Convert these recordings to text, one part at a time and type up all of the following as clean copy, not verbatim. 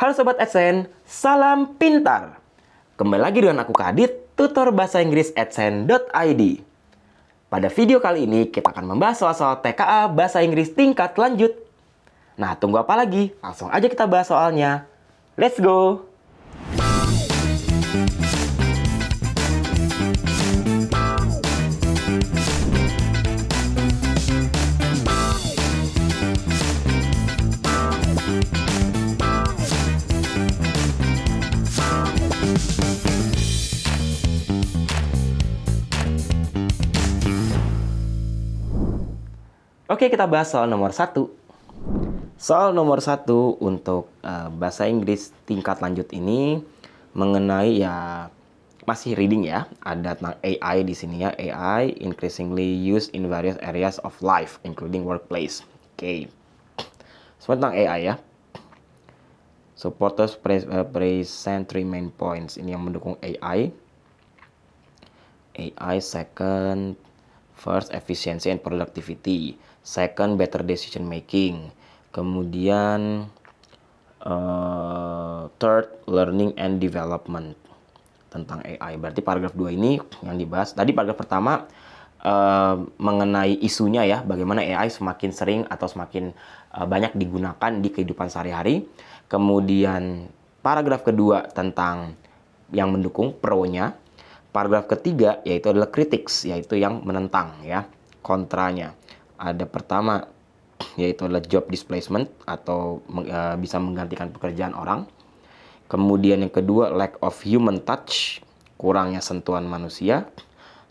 Halo Sobat AdSense, salam pintar. Kembali lagi dengan aku Kadit, tutor bahasa Inggris adsense.id. Pada video kali ini kita akan membahas soal-soal TKA bahasa Inggris tingkat lanjut. Nah, tunggu apa lagi? Langsung aja kita bahas soalnya. Let's go! Oke, kita bahas soal nomor 1. Soal nomor 1 untuk bahasa Inggris tingkat lanjut ini mengenai masih reading ya. Ada tentang AI di sini ya. AI increasingly used in various areas of life, including workplace. Oke. Semua tentang AI ya. Supporters present three main points. Ini yang mendukung AI. AI second, first efficiency and productivity. Second, better decision making. Kemudian third, learning and development tentang AI. Berarti paragraf 2 ini yang dibahas. Tadi paragraf pertama mengenai isunya ya, bagaimana AI semakin sering atau semakin banyak digunakan di kehidupan sehari-hari. Kemudian paragraf kedua tentang yang mendukung pro-nya. Paragraf ketiga yaitu adalah critics, yaitu yang menentang ya, kontranya. Ada pertama yaitu adalah job displacement atau bisa menggantikan pekerjaan orang. Kemudian yang kedua lack of human touch, kurangnya sentuhan manusia.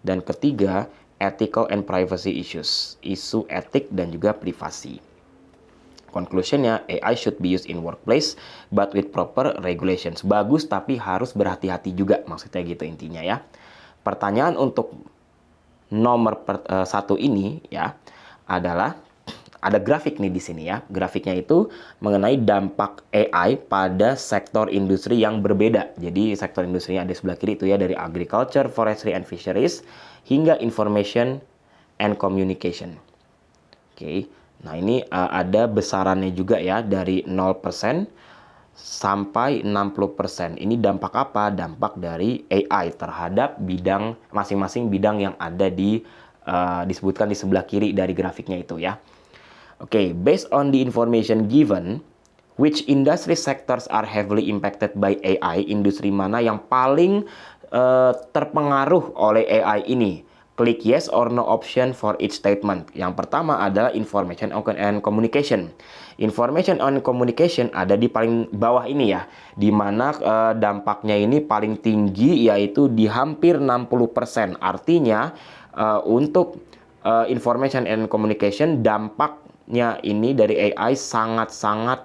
Dan ketiga ethical and privacy issues, isu etik dan juga privasi. Conclusionnya, AI should be used in workplace but with proper regulations. Bagus tapi harus berhati-hati juga, maksudnya gitu intinya ya. Pertanyaan untuk nomor 1 ini ya adalah ada grafik nih di sini ya. Grafiknya itu mengenai dampak AI pada sektor industri yang berbeda. Jadi sektor industrinya ada sebelah kiri itu ya, dari agriculture, forestry and fisheries hingga information and communication. Oke. Nah, ini ada besarannya juga ya, dari 0% sampai 60%. Ini dampak apa? Dampak dari AI terhadap bidang masing-masing bidang yang ada disebutkan di sebelah kiri dari grafiknya itu ya. Oke, based on the information given, which industry sectors are heavily impacted by AI? Industri mana yang paling terpengaruh oleh AI ini? Klik yes or no option for each statement. Yang pertama adalah information and communication. Information and communication ada di paling bawah ini ya, di mana dampaknya ini paling tinggi yaitu di hampir 60%. Artinya untuk information and communication dampaknya ini dari AI sangat-sangat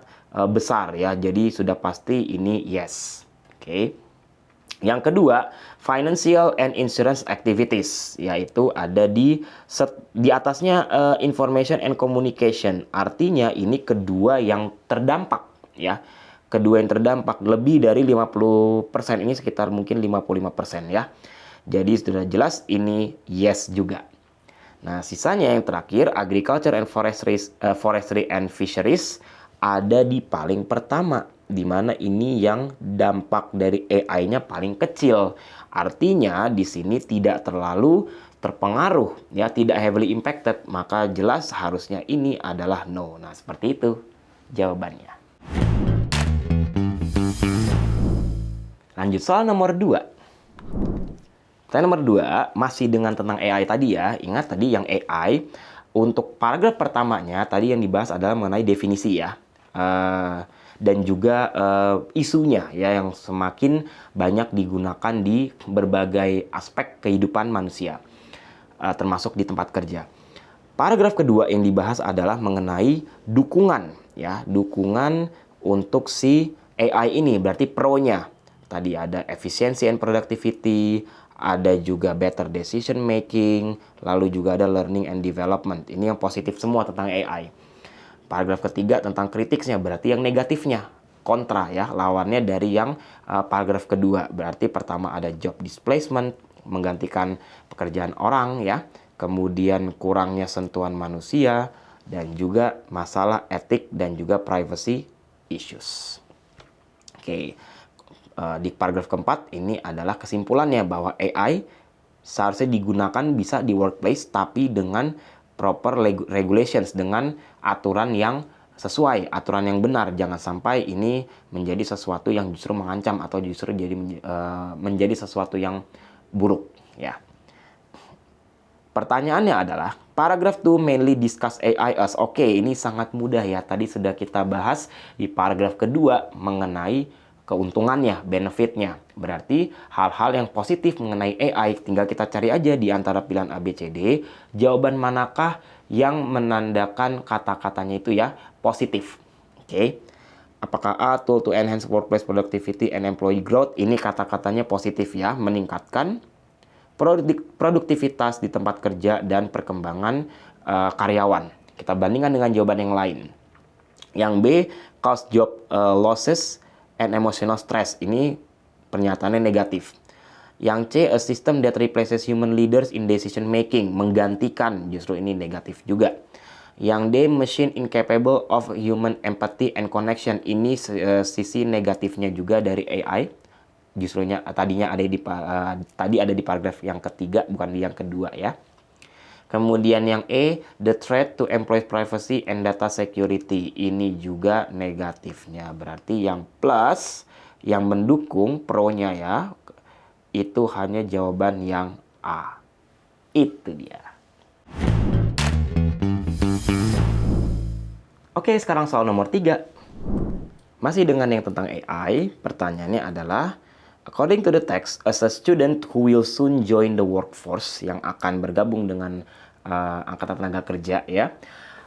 besar ya. Jadi sudah pasti ini yes. Oke. Yang kedua, financial and insurance activities, yaitu ada di atasnya information and communication. Artinya ini kedua yang terdampak ya. Kedua yang terdampak lebih dari 50%, ini sekitar mungkin 55% ya. Jadi sudah jelas ini yes juga. Nah, sisanya yang terakhir agriculture and forestry and fisheries ada di paling pertama, di mana ini yang dampak dari AI-nya paling kecil. Artinya di sini tidak terlalu terpengaruh ya, tidak heavily impacted, maka jelas harusnya ini adalah no. Nah, seperti itu jawabannya. Lanjut soal nomor 2. Pertanyaan nomor 2 masih dengan tentang AI tadi ya. Ingat tadi yang AI untuk paragraf pertamanya tadi yang dibahas adalah mengenai definisi ya. Dan juga isunya ya, yang semakin banyak digunakan di berbagai aspek kehidupan manusia, termasuk di tempat kerja. Paragraf kedua yang dibahas adalah mengenai dukungan ya, dukungan untuk si AI ini, berarti pro-nya. Tadi ada efficiency and productivity, ada juga better decision making, lalu juga ada learning and development. Ini yang positif semua tentang AI. Paragraf ketiga tentang kritiknya, berarti yang negatifnya, kontra ya, lawannya dari yang paragraf kedua. Berarti pertama ada job displacement, menggantikan pekerjaan orang ya. Kemudian kurangnya sentuhan manusia, dan juga masalah etik dan juga privacy issues. Oke. Di paragraf keempat ini adalah kesimpulannya bahwa AI seharusnya digunakan bisa di workplace tapi dengan proper regulations, dengan aturan yang sesuai, aturan yang benar. Jangan sampai ini menjadi sesuatu yang justru mengancam atau justru menjadi sesuatu yang buruk ya. Pertanyaannya adalah, paragraph 2 mainly discuss AI as. Oke, ini sangat mudah ya. Tadi sudah kita bahas di paragraf kedua mengenai keuntungannya, benefitnya. Berarti hal-hal yang positif mengenai AI, tinggal kita cari aja di antara pilihan A, B, C, D, jawaban manakah yang menandakan kata-katanya itu ya positif. Oke. Apakah A, tool to enhance workplace productivity and employee growth? Ini kata-katanya positif ya, meningkatkan produktivitas di tempat kerja dan perkembangan karyawan. Kita bandingkan dengan jawaban yang lain. Yang B, cause job losses and emotional stress. Ini pernyataannya negatif. Yang C, a system that replaces human leaders in decision making. Menggantikan, justru ini negatif juga. Yang D, machine incapable of human empathy and connection. Ini sisi negatifnya juga dari AI. Justrunya tadinya ada tadi ada di paragraf yang ketiga, bukan di yang kedua ya. Kemudian yang E, the threat to employee privacy and data security. Ini juga negatifnya. Berarti yang plus, yang mendukung pro-nya ya, itu hanya jawaban yang A. Itu dia. Oke, sekarang soal nomor 3. Masih dengan yang tentang AI, pertanyaannya adalah, according to the text, as a student who will soon join the workforce, yang akan bergabung dengan angkatan tenaga kerja ya,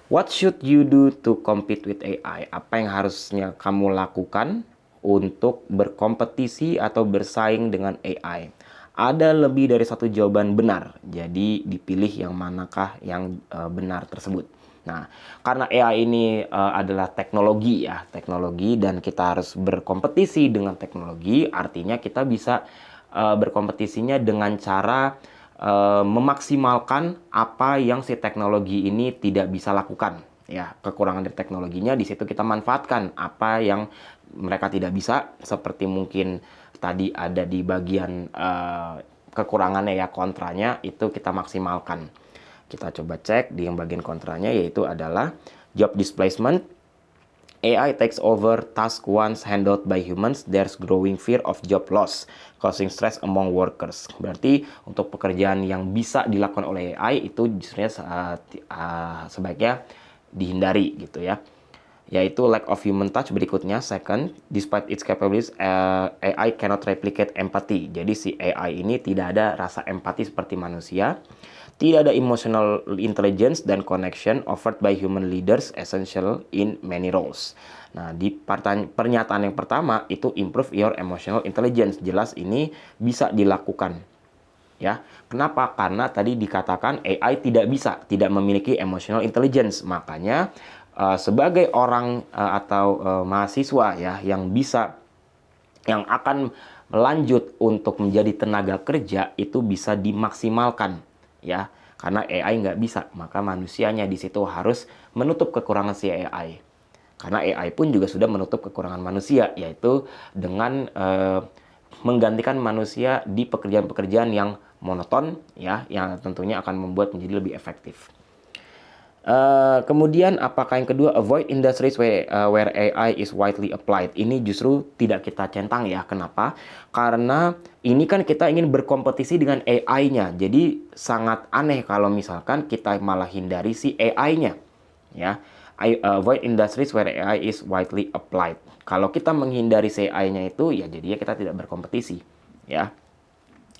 what should you do to compete with AI? Apa yang harusnya kamu lakukan untuk berkompetisi atau bersaing dengan AI? Ada lebih dari satu jawaban benar, jadi dipilih yang manakah yang benar tersebut. Nah, karena AI ini adalah teknologi ya, teknologi, dan kita harus berkompetisi dengan teknologi, artinya kita bisa berkompetisinya dengan cara memaksimalkan apa yang si teknologi ini tidak bisa lakukan. Ya, kekurangan dari teknologinya di situ kita manfaatkan apa yang mereka tidak bisa, seperti mungkin tadi ada di bagian kekurangannya ya, kontranya, itu kita maksimalkan. Kita coba cek di yang bagian kontranya, yaitu adalah job displacement. AI takes over task once handled by humans. There's growing fear of job loss, causing stress among workers. Berarti untuk pekerjaan yang bisa dilakukan oleh AI itu justru sebaiknya dihindari gitu ya. Yaitu lack of human touch berikutnya. Second, despite its capabilities, AI cannot replicate empathy. Jadi si AI ini tidak ada rasa empati seperti manusia. Tidak ada emotional intelligence dan connection offered by human leaders essential in many roles. Nah, di pernyataan yang pertama itu improve your emotional intelligence. Jelas ini bisa dilakukan. Ya, kenapa? Karena tadi dikatakan AI tidak memiliki emotional intelligence. Makanya sebagai orang atau mahasiswa ya yang akan melanjut untuk menjadi tenaga kerja itu bisa dimaksimalkan. Ya, karena AI nggak bisa, maka manusianya di situ harus menutup kekurangan si AI. Karena AI pun juga sudah menutup kekurangan manusia, yaitu dengan menggantikan manusia di pekerjaan-pekerjaan yang monoton, ya, yang tentunya akan membuat menjadi lebih efektif. Kemudian apakah yang kedua, avoid industries where AI is widely applied. Ini justru tidak kita centang ya. Kenapa? Karena ini kan kita ingin berkompetisi dengan AI-nya. Jadi sangat aneh kalau misalkan kita malah hindari si AI-nya. Ya, avoid industries where AI is widely applied. Kalau kita menghindari si AI-nya itu, ya jadinya kita tidak berkompetisi. Ya.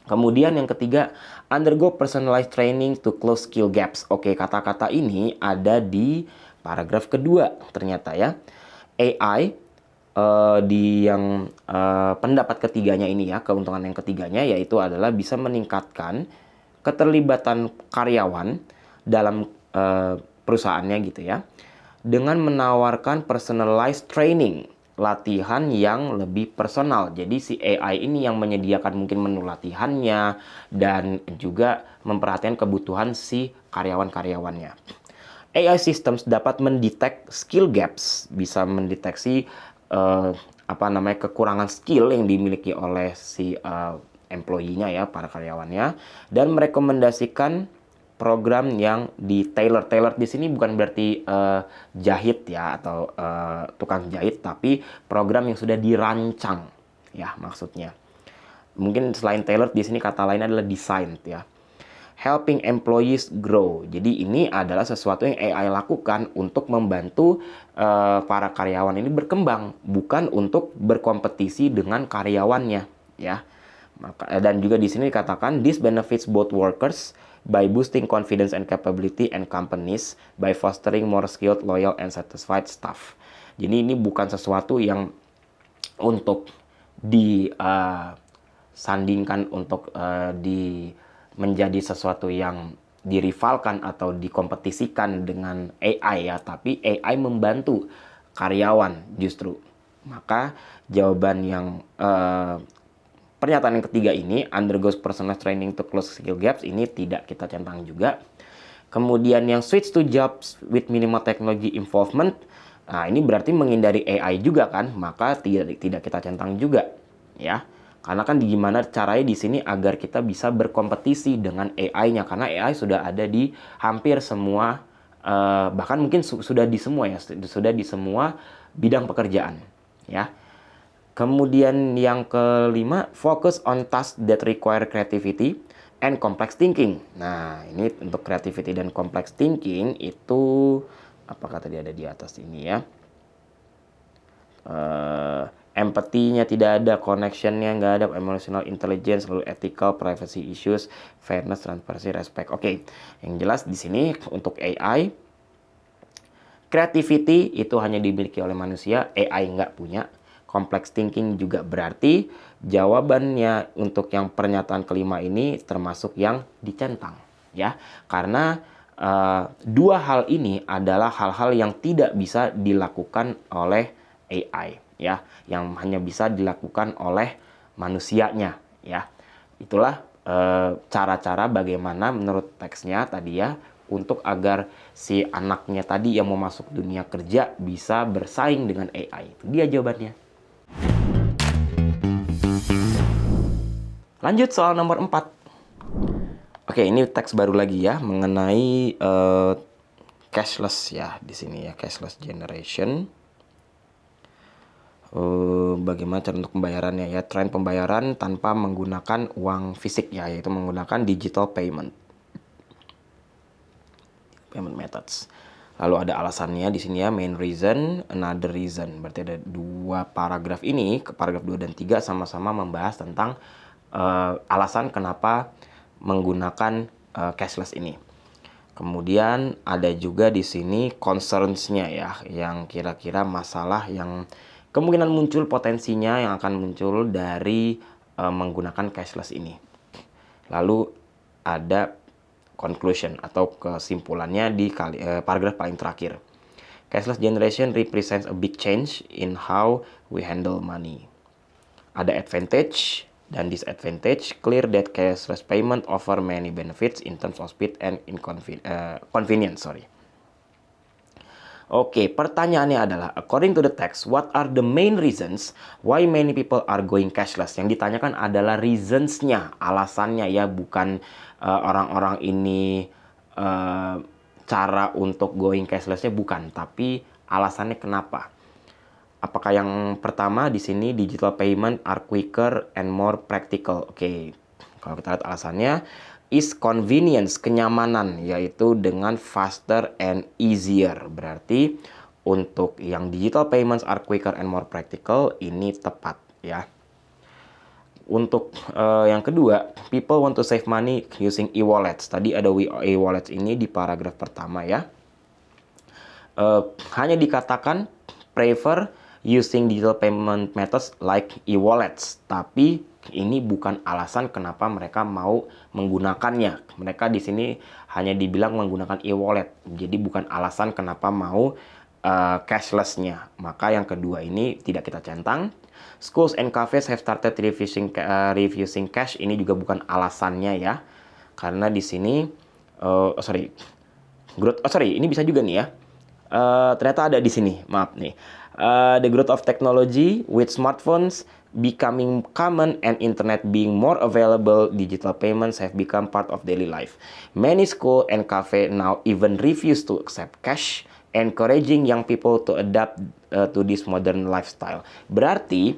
Kemudian yang ketiga, undergo personalized training to close skill gaps. Oke, kata-kata ini ada di paragraf kedua ternyata ya. AI di yang pendapat ketiganya ini ya, keuntungan yang ketiganya yaitu adalah bisa meningkatkan keterlibatan karyawan dalam perusahaannya gitu ya, dengan menawarkan personalized training, latihan yang lebih personal. Jadi si AI ini yang menyediakan mungkin menu latihannya dan juga memperhatikan kebutuhan si karyawan-karyawannya. AI systems dapat mendetek skill gaps, bisa mendeteksi kekurangan skill yang dimiliki oleh si employee-nya ya, para karyawannya, dan merekomendasikan program yang di tailor di sini bukan berarti jahit ya atau tukang jahit, tapi program yang sudah dirancang ya maksudnya. Mungkin selain tailor di sini kata lain adalah designed ya. Helping employees grow. Jadi ini adalah sesuatu yang AI lakukan untuk membantu para karyawan ini berkembang, bukan untuk berkompetisi dengan karyawannya, ya. Dan juga di sini dikatakan this benefits both workers by boosting confidence and capability and companies by fostering more skilled, loyal, and satisfied staff. Jadi ini bukan sesuatu yang untuk disandingkan untuk menjadi sesuatu yang dirivalkan atau dikompetisikan dengan AI ya, tapi AI membantu karyawan justru. Maka jawaban yang pernyataan yang ketiga ini, undergoes personal training to close skill gaps, ini tidak kita centang juga. Kemudian yang switch to jobs with minimal technology involvement, nah ini berarti menghindari AI juga kan, maka tidak kita centang juga ya. Karena kan gimana caranya di sini agar kita bisa berkompetisi dengan AI-nya, karena AI sudah ada di hampir semua, bahkan mungkin sudah di semua ya, sudah di semua bidang pekerjaan ya. Kemudian yang kelima, focus on tasks that require creativity and complex thinking. Nah, ini untuk creativity dan complex thinking itu apakah tadi ada di atas ini ya? Empathy-nya tidak ada, connection-nya nggak ada, emotional intelligence, lalu ethical, privacy issues, fairness, transparency, respect. Oke, yang jelas di sini untuk AI, creativity itu hanya dimiliki oleh manusia, AI nggak punya. Complex thinking juga berarti jawabannya untuk yang pernyataan kelima ini termasuk yang dicentang, ya. Karena dua hal ini adalah hal-hal yang tidak bisa dilakukan oleh AI. Ya, yang hanya bisa dilakukan oleh manusianya ya. Itulah cara-cara bagaimana menurut teksnya tadi ya, untuk agar si anaknya tadi yang mau masuk dunia kerja bisa bersaing dengan AI. Itu dia jawabannya. Lanjut soal nomor 4. Oke, ini teks baru lagi ya mengenai cashless ya di sini ya, cashless generation. Bagaimana cara untuk pembayarannya ya, tren pembayaran tanpa menggunakan uang fisik ya, yaitu menggunakan digital payment methods. Lalu ada alasannya di sini ya, main reason, another reason. Berarti ada dua paragraf ini, paragraf 2 dan 3 sama-sama membahas tentang alasan kenapa menggunakan cashless ini. Kemudian ada juga di sini concerns-nya ya, yang kira-kira masalah yang kemungkinan muncul, potensinya yang akan muncul dari menggunakan cashless ini. Lalu ada conclusion atau kesimpulannya di paragraf paling terakhir. Cashless generation represents a big change in how we handle money. Ada advantage dan disadvantage. Clear that cashless payment offer many benefits in terms of speed and convenience. Oke, pertanyaannya adalah, according to the text, what are the main reasons why many people are going cashless? Yang ditanyakan adalah reasons-nya, alasannya ya, bukan orang-orang ini cara untuk going cashless-nya bukan, tapi alasannya kenapa. Apakah yang pertama di sini, digital payment are quicker and more practical? Oke, kalau kita lihat alasannya, is convenience, kenyamanan, yaitu dengan faster and easier. Berarti untuk yang digital payments are quicker and more practical, ini tepat ya. Untuk yang kedua, people want to save money using e-wallets. Tadi ada e-wallets ini di paragraf pertama ya. Hanya dikatakan prefer using digital payment methods like e-wallets, tapi ini bukan alasan kenapa mereka mau menggunakannya. Mereka di sini hanya dibilang menggunakan e-wallet, jadi bukan alasan kenapa mau cashless-nya. Maka yang kedua ini tidak kita centang. Schools and cafes have started refusing cash. Ini juga bukan alasannya ya, karena di sini ini bisa juga nih ya. Ternyata ada di sini, maaf nih. The growth of technology with smartphones becoming common and internet being more available, digital payments have become part of daily life. Many school and cafe now even refuse to accept cash, encouraging young people to adapt to this modern lifestyle. Berarti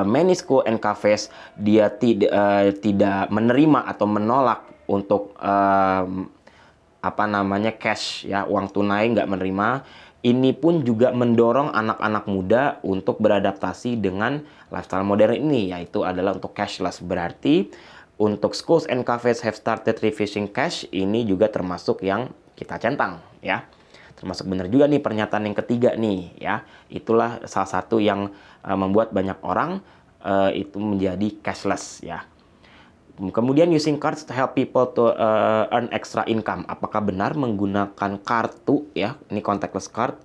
many school and cafes dia tidak menerima atau menolak untuk cash ya, uang tunai, nggak menerima. Ini pun juga mendorong anak-anak muda untuk beradaptasi dengan lifestyle modern ini, yaitu adalah untuk cashless. Berarti untuk schools and cafes have started refusing cash, ini juga termasuk yang kita centang ya. Termasuk benar juga nih pernyataan yang ketiga nih ya. Itulah salah satu yang membuat banyak orang itu menjadi cashless ya. Kemudian using cards to help people to earn extra income. Apakah benar menggunakan kartu ya, ini contactless card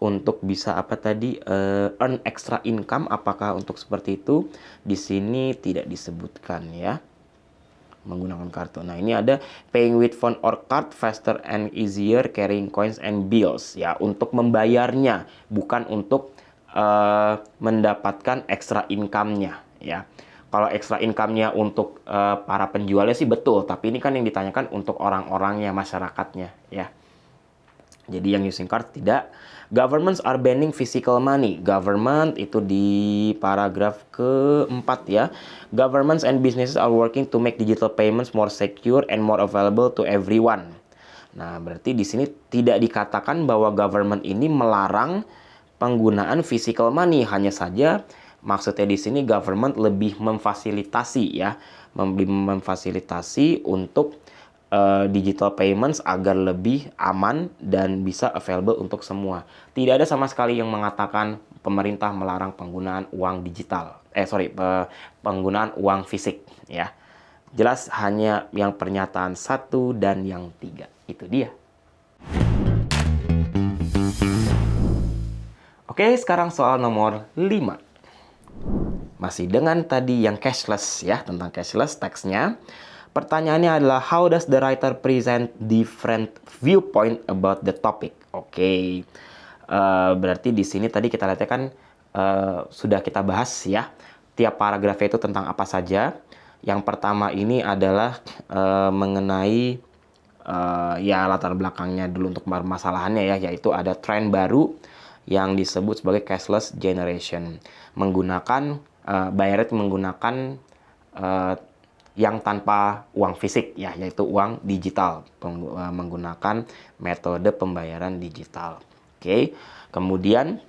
untuk bisa earn extra income? Apakah untuk seperti itu? Di sini tidak disebutkan ya. Menggunakan kartu. Nah, ini ada paying with phone or card faster and easier carrying coins and bills ya, untuk membayarnya, bukan untuk mendapatkan extra income-nya ya. Kalau extra income-nya untuk para penjualnya sih betul, tapi ini kan yang ditanyakan untuk orang-orangnya, masyarakatnya ya. Jadi yang using card tidak. Governments are banning physical money. Government itu di paragraf keempat ya. Governments and businesses are working to make digital payments more secure and more available to everyone. Nah, berarti di sini tidak dikatakan bahwa government ini melarang penggunaan physical money, hanya saja maksudnya di sini government lebih memfasilitasi ya, memfasilitasi untuk digital payments agar lebih aman dan bisa available untuk semua. Tidak ada sama sekali yang mengatakan pemerintah melarang penggunaan uang digital. Penggunaan uang fisik ya. Jelas hanya yang pernyataan 1 dan yang 3. Itu dia. Oke, sekarang soal nomor 5. Masih dengan tadi yang cashless ya, tentang cashless teksnya. Pertanyaannya adalah how does the writer present different viewpoint about the topic? Oke. Berarti di sini tadi kita lihatnya kan sudah kita bahas ya. Tiap paragrafnya itu tentang apa saja. Yang pertama ini adalah mengenai ya latar belakangnya dulu untuk permasalahannya ya, yaitu ada tren baru yang disebut sebagai cashless generation. Bayar menggunakan yang tanpa uang fisik ya, yaitu uang digital, menggunakan metode pembayaran digital. Oke. Kemudian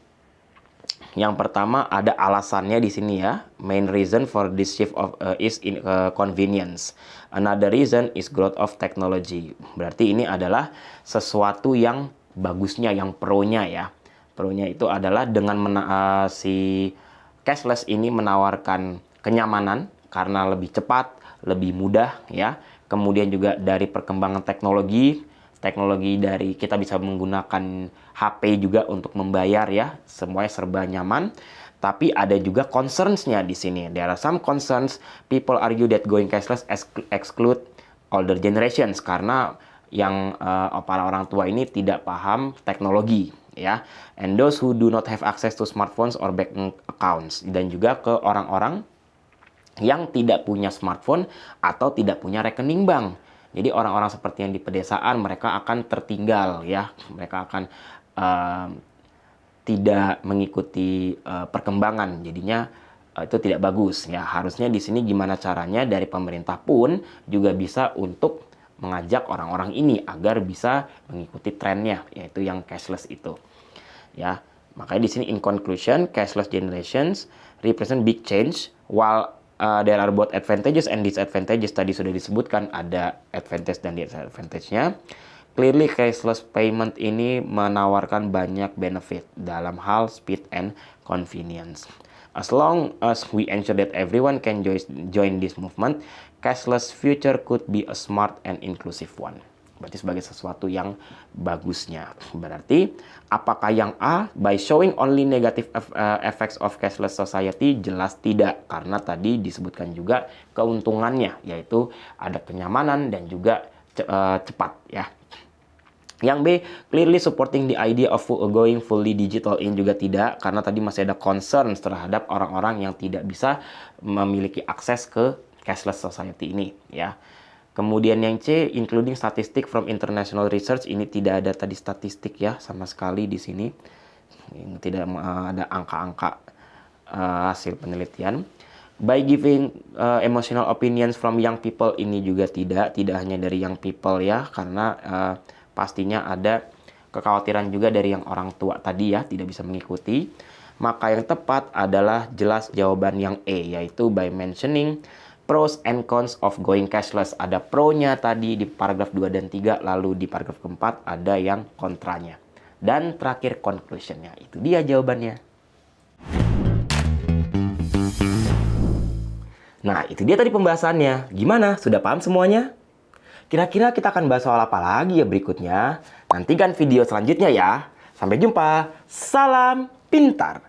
yang pertama ada alasannya di sini ya. Main reason for this shift is convenience. Another reason is growth of technology. Berarti ini adalah sesuatu yang bagusnya, yang pro-nya ya. Pro-nya itu adalah dengan si cashless ini menawarkan kenyamanan karena lebih cepat, lebih mudah ya. Kemudian juga dari perkembangan teknologi dari kita bisa menggunakan HP juga untuk membayar ya. Semuanya serba nyaman. Tapi ada juga concerns-nya di sini. There are some concerns. People argue that going cashless exclude older generations karena yang para orang tua ini tidak paham teknologi ya. And those who do not have access to smartphones or bank accounts, dan juga ke orang-orang yang tidak punya smartphone atau tidak punya rekening bank. Jadi orang-orang seperti yang di pedesaan, mereka akan tertinggal ya. Mereka akan tidak mengikuti perkembangan. Jadinya itu tidak bagus ya. Harusnya di sini gimana caranya dari pemerintah pun juga bisa untuk mengajak orang-orang ini agar bisa mengikuti trennya, yaitu yang cashless itu. Ya. Makanya di sini in conclusion, cashless generations represent big change while there are both advantages and disadvantages. Tadi sudah disebutkan ada advantage dan disadvantage-nya. Clearly cashless payment ini menawarkan banyak benefit dalam hal speed and convenience. As long as we ensure that everyone can join this movement, cashless future could be a smart and inclusive one. Berarti sebagai sesuatu yang bagusnya. Berarti apakah yang A, by showing only negative effects of cashless society? Jelas tidak, karena tadi disebutkan juga keuntungannya, yaitu ada kenyamanan dan juga cepat ya. Yang B, clearly supporting the idea of going fully digital in juga tidak, karena tadi masih ada concerns terhadap orang-orang yang tidak bisa memiliki akses ke cashless society ini, ya. Kemudian yang C, including statistic from international research, ini tidak ada tadi statistik ya sama sekali di sini, tidak ada angka-angka hasil penelitian. By giving emotional opinions from young people, ini juga tidak hanya dari young people ya, karena pastinya ada kekhawatiran juga dari yang orang tua tadi ya, tidak bisa mengikuti. Maka yang tepat adalah jelas jawaban yang E, yaitu by mentioning pros and cons of going cashless. Ada pro-nya tadi di paragraf 2 dan 3, lalu di paragraf keempat ada yang kontranya. Dan terakhir conclusion-nya. Itu dia jawabannya. Nah, itu dia tadi pembahasannya. Gimana? Sudah paham semuanya? Kira-kira kita akan bahas soal apa lagi ya berikutnya? Nantikan video selanjutnya ya. Sampai jumpa. Salam pintar.